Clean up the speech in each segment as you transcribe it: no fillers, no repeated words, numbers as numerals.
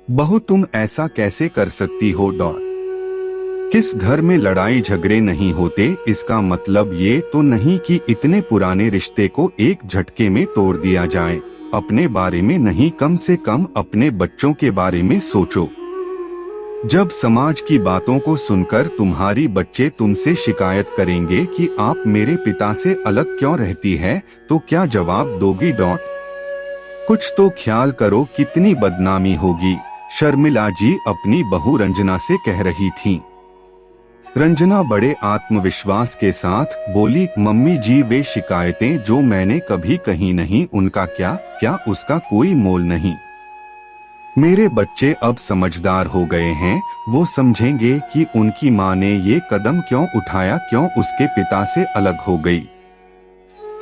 बहू तुम ऐसा कैसे कर सकती हो डॉट। किस घर में लड़ाई झगड़े नहीं होते, इसका मतलब ये तो नहीं कि इतने पुराने रिश्ते को एक झटके में तोड़ दिया जाए। अपने बारे में नहीं, कम से कम अपने बच्चों के बारे में सोचो। जब समाज की बातों को सुनकर तुम्हारी बच्चे तुमसे शिकायत करेंगे कि आप मेरे पिता से अलग क्यों रहती है, तो क्या जवाब दोगी डॉट। कुछ तो ख्याल करो, कितनी बदनामी होगी। शर्मिला जी अपनी बहू रंजना से कह रही थीं। रंजना बड़े आत्मविश्वास के साथ बोली, मम्मी जी वे शिकायतें जो मैंने कभी कही नहीं, उनका क्या उसका कोई मोल नहीं। मेरे बच्चे अब समझदार हो गए हैं, वो समझेंगे कि उनकी माँ ने ये कदम क्यों उठाया, क्यों उसके पिता से अलग हो गई।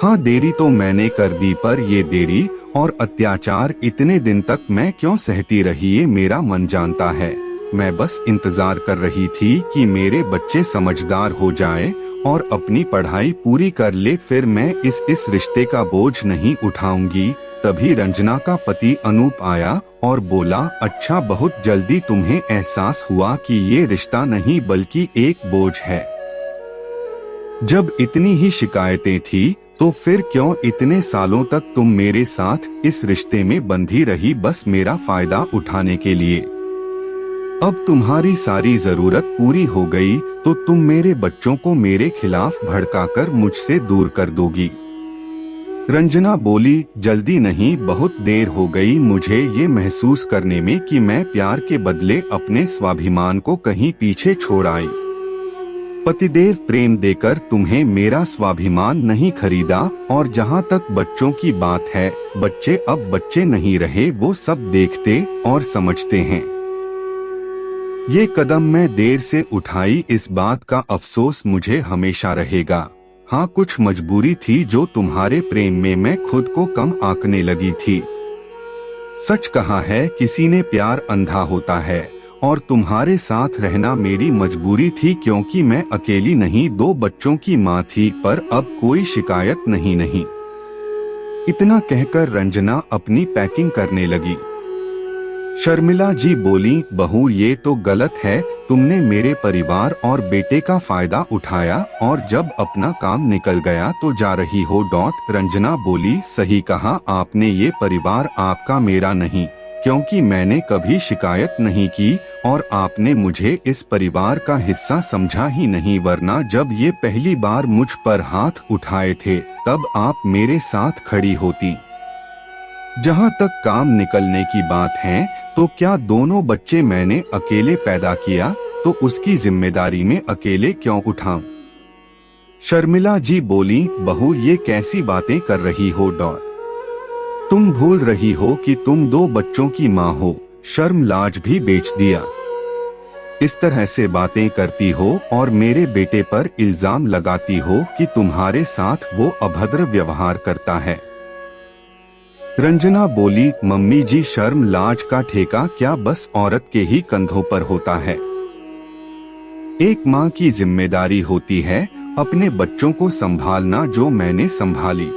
हाँ, देरी तो मैंने कर दी, पर ये देरी और अत्याचार इतने दिन तक मैं क्यों सहती रही, ये मेरा मन जानता है। मैं बस इंतजार कर रही थी कि मेरे बच्चे समझदार हो जाएं और अपनी पढ़ाई पूरी कर ले, फिर मैं इस रिश्ते का बोझ नहीं उठाऊंगी। तभी रंजना का पति अनूप आया और बोला, अच्छा बहुत जल्दी तुम्हें एहसास हुआ कि ये रिश्ता नहीं बल्कि एक बोझ है। जब इतनी ही शिकायतें थी तो फिर क्यों इतने सालों तक तुम मेरे साथ इस रिश्ते में बंधी रही, बस मेरा फायदा उठाने के लिए। अब तुम्हारी सारी जरूरत पूरी हो गई तो तुम मेरे बच्चों को मेरे खिलाफ भड़काकर मुझसे दूर कर दोगी। रंजना बोली, जल्दी नहीं, बहुत देर हो गई मुझे ये महसूस करने में कि मैं प्यार के बदले अपने स्वाभिमान को कहीं पीछे छोड़ आई। पतिदेव प्रेम देकर तुम्हें मेरा स्वाभिमान नहीं खरीदा, और जहाँ तक बच्चों की बात है, बच्चे अब बच्चे नहीं रहे, वो सब देखते और समझते हैं। ये कदम मैं देर से उठाई, इस बात का अफसोस मुझे हमेशा रहेगा। हाँ, कुछ मजबूरी थी जो तुम्हारे प्रेम में मैं खुद को कम आंकने लगी थी। सच कहा है, किसी ने प्यार अंधा होता है, और तुम्हारे साथ रहना मेरी मजबूरी थी, क्योंकि मैं अकेली नहीं, 2 बच्चों की माँ थी। पर अब कोई शिकायत नहीं। इतना कहकर रंजना अपनी पैकिंग करने लगी। शर्मिला जी बोली, बहू ये तो गलत है, तुमने मेरे परिवार और बेटे का फायदा उठाया और जब अपना काम निकल गया तो जा रही हो डॉट। रंजना बोली, सही कहा आपने, ये परिवार आपका मेरा नहीं, क्योंकि मैंने कभी शिकायत नहीं की और आपने मुझे इस परिवार का हिस्सा समझा ही नहीं, वरना जब ये पहली बार मुझ पर हाथ उठाए थे तब आप मेरे साथ खड़ी होती। जहाँ तक काम निकलने की बात है, तो क्या दोनों बच्चे मैंने अकेले पैदा किया, तो उसकी जिम्मेदारी में अकेले क्यों उठाऊं। शर्मिला जी बोली, बहू ये कैसी बातें कर रही हो डॉट। तुम भूल रही हो कि तुम 2 बच्चों की माँ हो, शर्म लाज भी बेच दिया। इस तरह से बातें करती हो और मेरे बेटे पर इल्जाम लगाती हो कि तुम्हारे साथ वो अभद्र व्यवहार करता है। रंजना बोली, मम्मी जी शर्म लाज का ठेका क्या बस औरत के ही कंधों पर होता है। एक माँ की जिम्मेदारी होती है अपने बच्चों को संभालना, जो मैंने संभाली।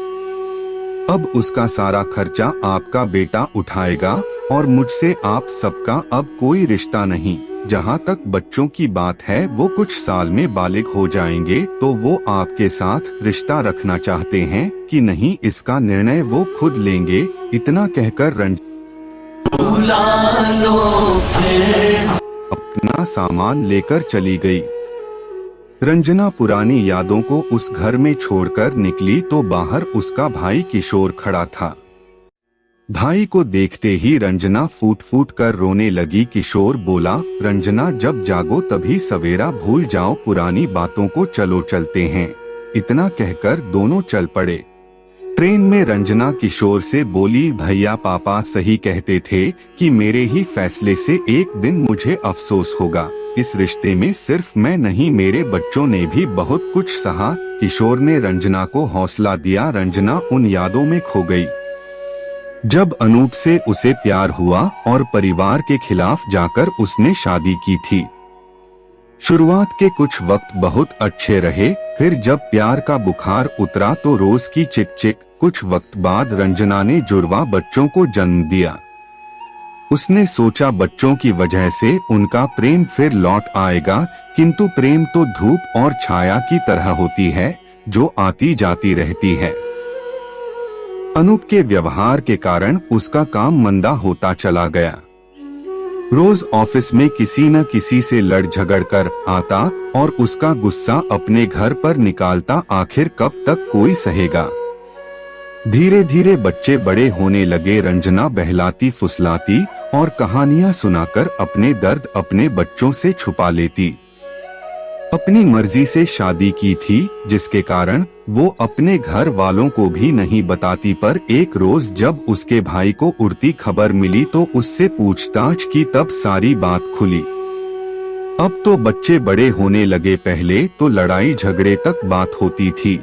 अब उसका सारा खर्चा आपका बेटा उठाएगा और मुझसे आप सबका अब कोई रिश्ता नहीं। जहाँ तक बच्चों की बात है, वो कुछ साल में बालिग हो जाएंगे तो वो आपके साथ रिश्ता रखना चाहते हैं कि नहीं, इसका निर्णय वो खुद लेंगे। इतना कहकर अपना सामान लेकर चली गई। रंजना पुरानी यादों को उस घर में छोड़कर निकली तो बाहर उसका भाई किशोर खड़ा था। भाई को देखते ही रंजना फूट फूट कर रोने लगी। किशोर बोला, रंजना जब जागो तभी सवेरा, भूल जाओ पुरानी बातों को, चलो चलते हैं। इतना कहकर दोनों चल पड़े। ट्रेन में रंजना किशोर से बोली, भैया पापा सही कहते थे कि मेरे ही फैसले से एक दिन मुझे अफसोस होगा। इस रिश्ते में सिर्फ मैं नहीं, मेरे बच्चों ने भी बहुत कुछ सहा। किशोर ने रंजना को हौसला दिया। रंजना उन यादों में खो गई जब अनूप से उसे प्यार हुआ और परिवार के खिलाफ जाकर उसने शादी की थी। शुरुआत के कुछ वक्त बहुत अच्छे रहे, फिर जब प्यार का बुखार उतरा तो रोज की चिक चिक। कुछ वक्त बाद रंजना ने जुड़वा बच्चों को जन्म दिया। उसने सोचा बच्चों की वजह से उनका प्रेम फिर लौट आएगा, किंतु प्रेम तो धूप और छाया की तरह होती है जो आती जाती रहती है। अनूप के व्यवहार के कारण उसका काम मंदा होता चला गया। रोज ऑफिस में किसी न किसी से लड़ झगड़ कर आता और उसका गुस्सा अपने घर पर निकालता। आखिर कब तक कोई सहेगा। धीरे धीरे बच्चे बड़े होने लगे। रंजना बहलाती फुसलाती और कहानियां सुनाकर अपने दर्द अपने बच्चों से छुपा लेती। अपनी मर्जी से शादी की थी, जिसके कारण वो अपने घर वालों को भी नहीं बताती, पर एक रोज जब उसके भाई को उड़ती खबर मिली तो उससे पूछताछ की, तब सारी बात खुली। अब तो बच्चे बड़े होने लगे, पहले तो लड़ाई झगड़े तक बात होती थी।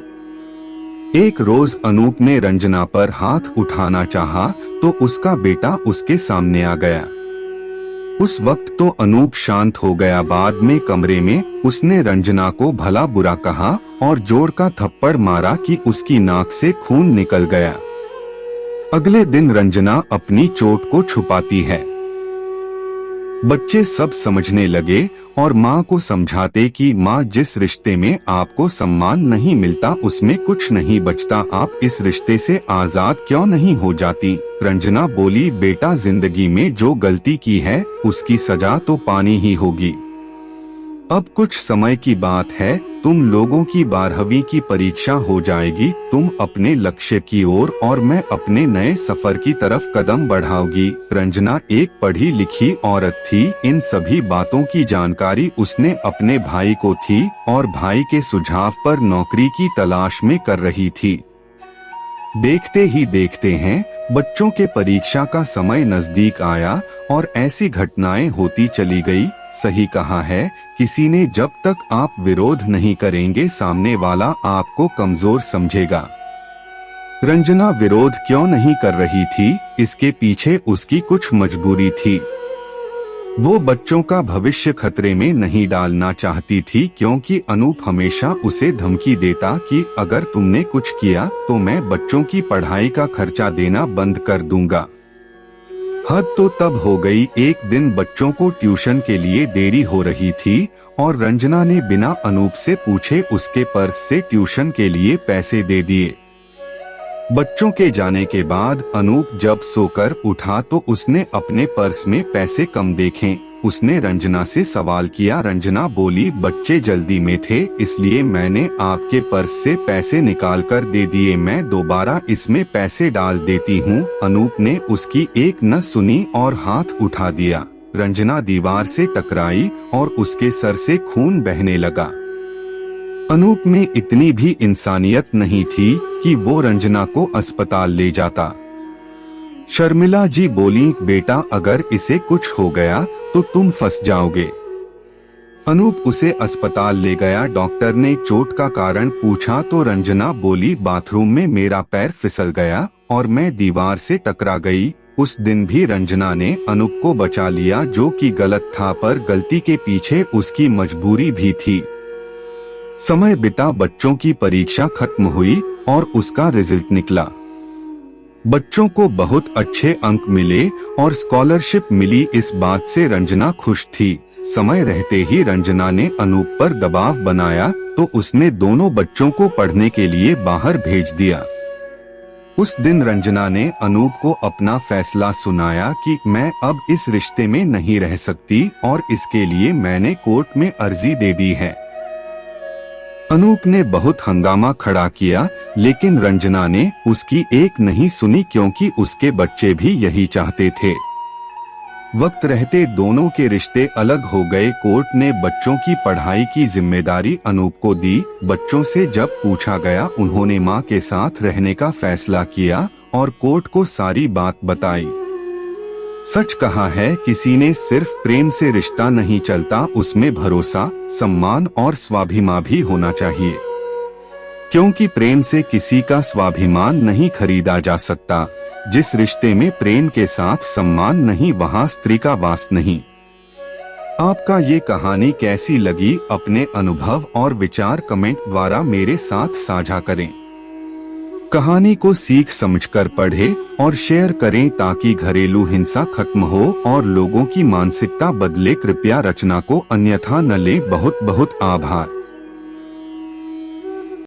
एक रोज अनूप ने रंजना पर हाथ उठाना चाहा तो उसका बेटा उसके सामने आ गया। उस वक्त तो अनूप शांत हो गया। बाद में कमरे में उसने रंजना को भला बुरा कहा और जोर का थप्पड़ मारा कि उसकी नाक से खून निकल गया। अगले दिन रंजना अपनी चोट को छुपाती है। बच्चे सब समझने लगे और माँ को समझाते कि माँ, जिस रिश्ते में आपको सम्मान नहीं मिलता उसमें कुछ नहीं बचता, आप इस रिश्ते से आजाद क्यों नहीं हो जाती। रंजना बोली, बेटा, जिंदगी में जो गलती की है उसकी सजा तो पानी ही होगी। अब कुछ समय की बात है, तुम लोगों की 12वीं की परीक्षा हो जाएगी, तुम अपने लक्ष्य की ओर और मैं अपने नए सफर की तरफ कदम बढ़ाओगी। रंजना एक पढ़ी लिखी औरत थी। इन सभी बातों की जानकारी उसने अपने भाई को थी और भाई के सुझाव पर नौकरी की तलाश में कर रही थी। देखते ही देखते हैं बच्चों के परीक्षा का समय नजदीक आया और ऐसी घटनाएं होती चली गई। सही कहा है किसी ने, जब तक आप विरोध नहीं करेंगे सामने वाला आपको कमजोर समझेगा। रंजना विरोध क्यों नहीं कर रही थी, इसके पीछे उसकी कुछ मजबूरी थी। वो बच्चों का भविष्य खतरे में नहीं डालना चाहती थी, क्योंकि अनूप हमेशा उसे धमकी देता कि अगर तुमने कुछ किया तो मैं बच्चों की पढ़ाई का खर्चा देना बंद कर दूंगा। हद तो तब हो गई, एक दिन बच्चों को ट्यूशन के लिए देरी हो रही थी और रंजना ने बिना अनूप से पूछे उसके पर्स से ट्यूशन के लिए पैसे दे दिए। बच्चों के जाने के बाद अनूप जब सोकर उठा तो उसने अपने पर्स में पैसे कम देखे। उसने रंजना से सवाल किया। रंजना बोली, बच्चे जल्दी में थे इसलिए मैंने आपके पर्स से पैसे निकाल कर दे दिए, मैं दोबारा इसमें पैसे डाल देती हूँ। अनूप ने उसकी एक न सुनी और हाथ उठा दिया। रंजना दीवार से टकराई और उसके सर से खून बहने लगा। अनूप में इतनी भी इंसानियत नहीं थी कि वो रंजना को अस्पताल ले जाता। शर्मिला जी बोली, बेटा, अगर इसे कुछ हो गया तो तुम फंस जाओगे। अनूप उसे अस्पताल ले गया। डॉक्टर ने चोट का कारण पूछा तो रंजना बोली, बाथरूम में मेरा पैर फिसल गया और मैं दीवार से टकरा गई। उस दिन भी रंजना ने अनूप को बचा लिया, जो कि गलत था, पर गलती के पीछे उसकी मजबूरी भी थी। समय बिता, बच्चों की परीक्षा खत्म हुई और उसका रिजल्ट निकला। बच्चों को बहुत अच्छे अंक मिले और स्कॉलरशिप मिली। इस बात से रंजना खुश थी। समय रहते ही रंजना ने अनूप पर दबाव बनाया तो उसने दोनों बच्चों को पढ़ने के लिए बाहर भेज दिया। उस दिन रंजना ने अनूप को अपना फैसला सुनाया कि मैं अब इस रिश्ते में नहीं रह सकती और इसके लिए मैंने कोर्ट में अर्जी दे दी है। अनूप ने बहुत हंगामा खड़ा किया, लेकिन रंजना ने उसकी एक नहीं सुनी, क्योंकि उसके बच्चे भी यही चाहते थे। वक्त रहते दोनों के रिश्ते अलग हो गए। कोर्ट ने बच्चों की पढ़ाई की जिम्मेदारी अनूप को दी। बच्चों से जब पूछा गया, उन्होंने मां के साथ रहने का फैसला किया और कोर्ट को सारी बात बताई। सच कहा है किसी ने, सिर्फ प्रेम से रिश्ता नहीं चलता, उसमें भरोसा, सम्मान और स्वाभिमान भी होना चाहिए, क्योंकि प्रेम से किसी का स्वाभिमान नहीं खरीदा जा सकता। जिस रिश्ते में प्रेम के साथ सम्मान नहीं, वहां स्त्री का वास नहीं। आपका ये कहानी कैसी लगी, अपने अनुभव और विचार कमेंट द्वारा मेरे साथ साझा करें। कहानी को सीख समझकर पढ़ें और शेयर करें ताकि घरेलू हिंसा खत्म हो और लोगों की मानसिकता बदले। कृपया रचना को अन्यथा न लें। बहुत बहुत आभार।